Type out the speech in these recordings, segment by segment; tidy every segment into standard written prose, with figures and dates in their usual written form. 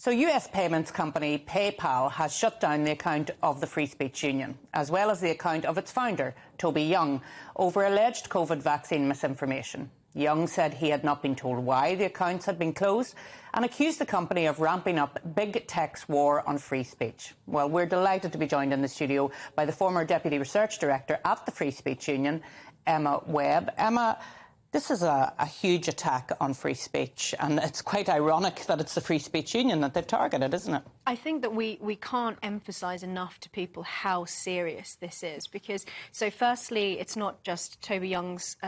So US payments company PayPal has shut down the account of the Free Speech Union, as well as the account of its founder, Toby Young, over alleged COVID vaccine misinformation. Young said he had not been told why the accounts had been closed and accused the company of ramping up big tech's war on free speech. Well, we're delighted to be joined in the studio by the former Deputy Research Director at the Free Speech Union, Emma Webb. Emma, this is a huge attack on free speech, and it's quite ironic that it's the Free Speech Union that they've targeted, isn't it? I think that we can't emphasise enough to people how serious this is, because, so firstly, it's not just Toby Young's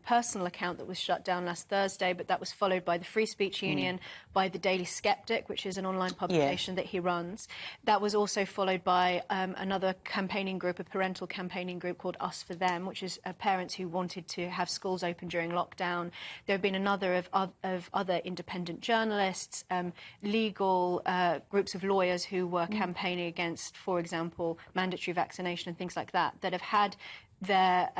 personal account that was shut down last Thursday, but that was followed by the Free Speech Union, by the Daily Skeptic, which is an online publication that he runs. That was also followed by another campaigning group, a parental campaigning group called Us for Them, which is parents who wanted to have schools open during lockdown. There have been another of other independent journalists, legal groups of lawyers who were campaigning against, for example, mandatory vaccination and things like that, that have had their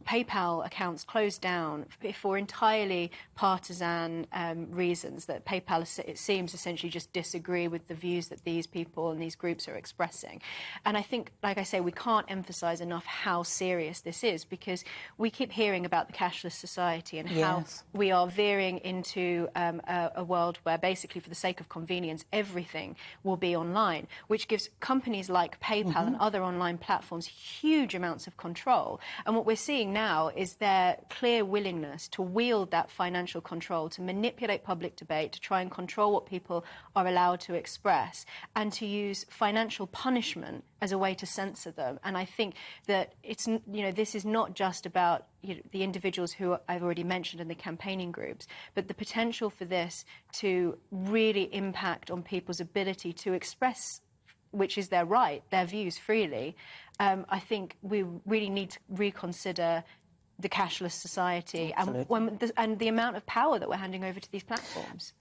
PayPal accounts closed down for entirely partisan reasons, that PayPal, it seems, essentially just disagree with the views that these people and these groups are expressing. And I think, like I say, we can't emphasise enough how serious this is, because we keep hearing about the cashless society and how we are veering into a world where basically, for the sake of convenience, everything will be online, which gives companies like PayPal and other online platforms huge amounts of control. And what we're seeing now is their clear willingness to wield that financial control, to manipulate public debate, to try and control what people are allowed to express, and to use financial punishment as a way to censor them. And I think that it's, this is not just about the individuals who I've already mentioned in the campaigning groups, but the potential for this to really impact on people's ability to express, which is their right, their views freely. I think we really need to reconsider the cashless society and the amount of power that we're handing over to these platforms.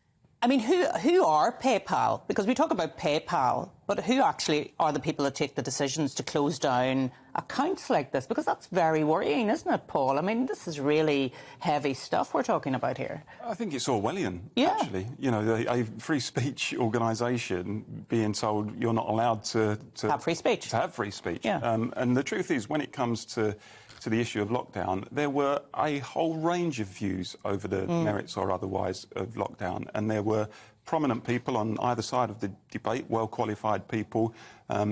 I mean, who are PayPal? Because we talk about PayPal, but who actually are the people that take the decisions to close down accounts like this? Because that's very worrying, isn't it, Paul? I mean, this is really heavy stuff we're talking about here. I think it's Orwellian, actually. A free speech organisation being told you're not allowed to have free speech. To have free speech. Yeah. And the truth is, when it comes to the issue of lockdown, there were a whole range of views over the merits or otherwise of lockdown, and there were prominent people on either side of the debate, well-qualified people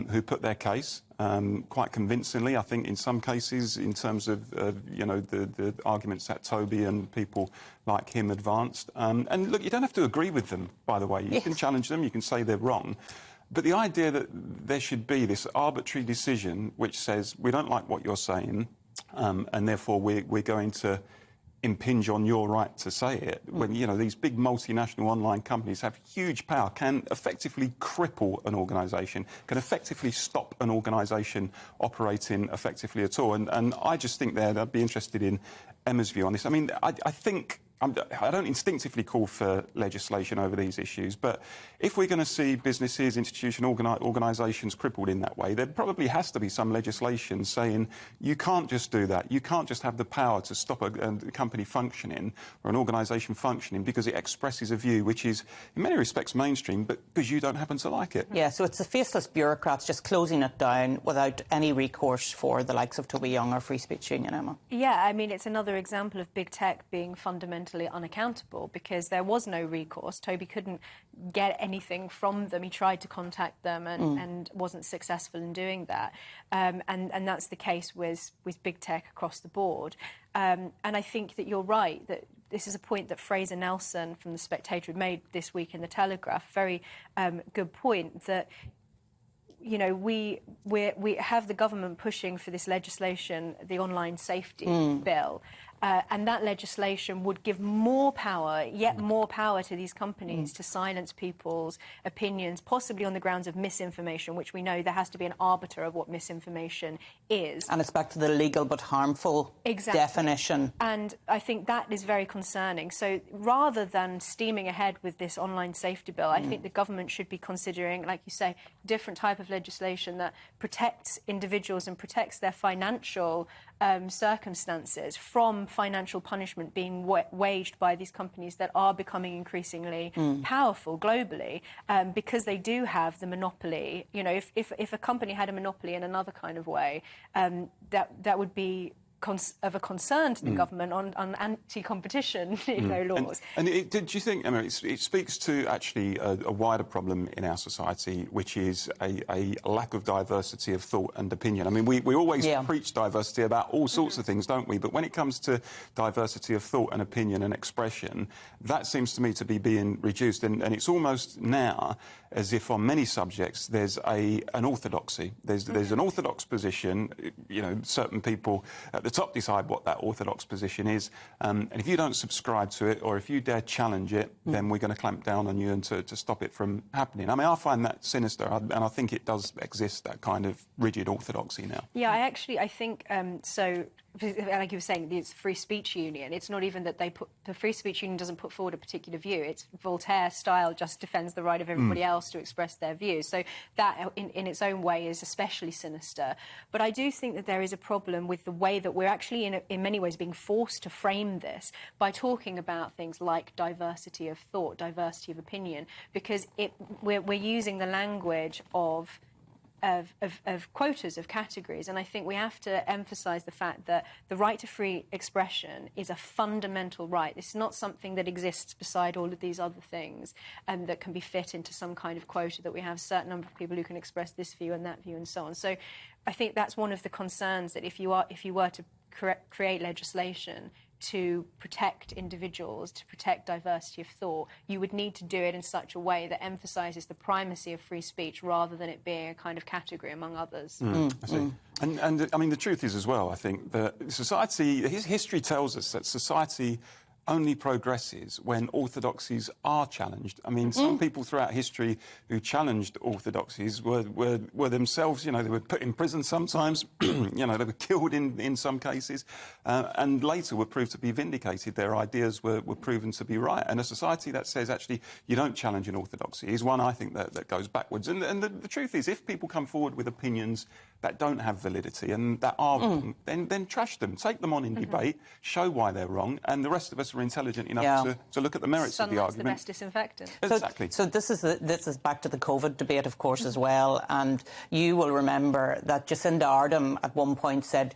who put their case quite convincingly, I think, in some cases, in terms of, the arguments that Toby and people like him advanced. And look, you don't have to agree with them, by the way. You can challenge them, you can say they're wrong. But the idea that there should be this arbitrary decision which says, we don't like what you're saying, and therefore we're going to impinge on your right to say it, when, these big multinational online companies have huge power, can effectively cripple an organisation, can effectively stop an organisation operating effectively at all. And I just think I'd be interested in Emma's view on this. I mean, I think I don't instinctively call for legislation over these issues, but if we're going to see businesses, institutions, organisations crippled in that way, there probably has to be some legislation saying you can't just do that. You can't just have the power to stop a company functioning or an organisation functioning because it expresses a view which is, in many respects, mainstream, but because you don't happen to like it. Yeah, so it's the faceless bureaucrats just closing it down without any recourse for the likes of Toby Young or Free Speech Union, Emma. Yeah, I mean, it's another example of big tech being fundamentally unaccountable, because there was no recourse. Toby couldn't get anything from them. He tried to contact them and wasn't successful in doing that. And that's the case with big tech across the board. And I think that you're right, that this is a point that Fraser Nelson from The Spectator had made this week in The Telegraph. Very good point, that we have the government pushing for this legislation, the online safety bill, and that legislation would give more power, yet more power to these companies to silence people's opinions, possibly on the grounds of misinformation, which we know there has to be an arbiter of what misinformation is. And it's back to the legal but harmful definition. And I think that is very concerning. So rather than steaming ahead with this online safety bill, I think the government should be considering, like you say, different type of legislation that protects individuals and protects their financial circumstances from financial punishment being waged by these companies that are becoming increasingly powerful globally, because they do have the monopoly. You know, if a company had a monopoly in another kind of way, that would be of a concern to the government on anti-competition laws. Did you think, Emma, it speaks to actually a wider problem in our society, which is a lack of diversity of thought and opinion? I mean, we always preach diversity about all sorts of things, don't we? But when it comes to diversity of thought and opinion and expression, that seems to me to be being reduced. And it's almost now as if on many subjects there's an orthodoxy. There's an orthodox position. You know, certain people at the top decide what that orthodox position is, and if you don't subscribe to it or if you dare challenge it, then we're going to clamp down on you and to stop it from happening. I mean, I find that sinister, and I think it does exist, that kind of rigid orthodoxy now. Yeah, I think so. Like you were saying, it's Free Speech Union. It's not even that the Free Speech Union doesn't put forward a particular view. It's Voltaire style, just defends the right of everybody else to express their views. So that, in its own way, is especially sinister. But I do think that there is a problem with the way that we're actually, in many ways, being forced to frame this by talking about things like diversity of thought, diversity of opinion, because we're using the language of quotas, of categories. And I think we have to emphasise the fact that the right to free expression is a fundamental right. It's not something that exists beside all of these other things and that can be fit into some kind of quota, that we have a certain number of people who can express this view and that view and so on. So I think that's one of the concerns, that if you were to create legislation to protect individuals, to protect diversity of thought, you would need to do it in such a way that emphasises the primacy of free speech rather than it being a kind of category among others. I see. And I mean, the truth is as well, I think, that history tells us that society only progresses when orthodoxies are challenged. I mean, some people throughout history who challenged orthodoxies were themselves, you know, they were put in prison sometimes, you know, they were killed in some cases, and later were proved to be vindicated. Their ideas were proven to be right. And a society that says, actually, you don't challenge an orthodoxy is one, I think, that goes backwards. And the truth is, if people come forward with opinions that don't have validity and that are wrong, then trash them, take them on in debate, show why they're wrong, and the rest of us are intelligent enough to look at the merits of the argument. Sunlight's the best disinfectant. Exactly. So this is back to the COVID debate, of course, as well. And you will remember that Jacinda Ardern at one point said,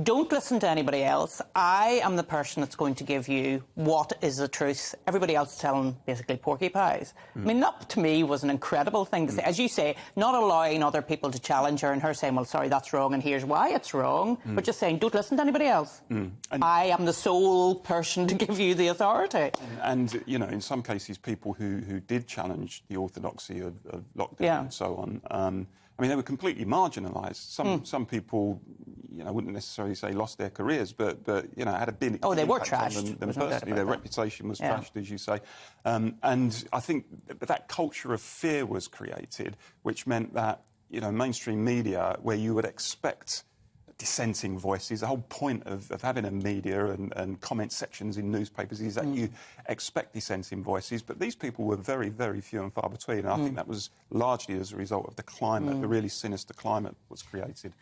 "Don't listen to anybody else. I am the person that's going to give you what is the truth. Everybody else is telling basically porky pies." I mean, that to me was an incredible thing to say. As you say, not allowing other people to challenge her and her saying, "Well, sorry, that's wrong and here's why it's wrong," but just saying, "Don't listen to anybody else. I am the sole person to give you the authority." And you know, in some cases, people who did challenge the orthodoxy of lockdown and so on, I mean, they were completely marginalised. Some people, you know, wouldn't necessarily say lost their careers, but you know, had a big they were impact on trashed. them personally. Their reputation was trashed, as you say. And I think that culture of fear was created, which meant that, you know, mainstream media, where you would expect dissenting voices. The whole point of having a media and comment sections in newspapers is that you expect dissenting voices, but these people were very, very few and far between. And I think that was largely as a result of the climate, the really sinister climate was created.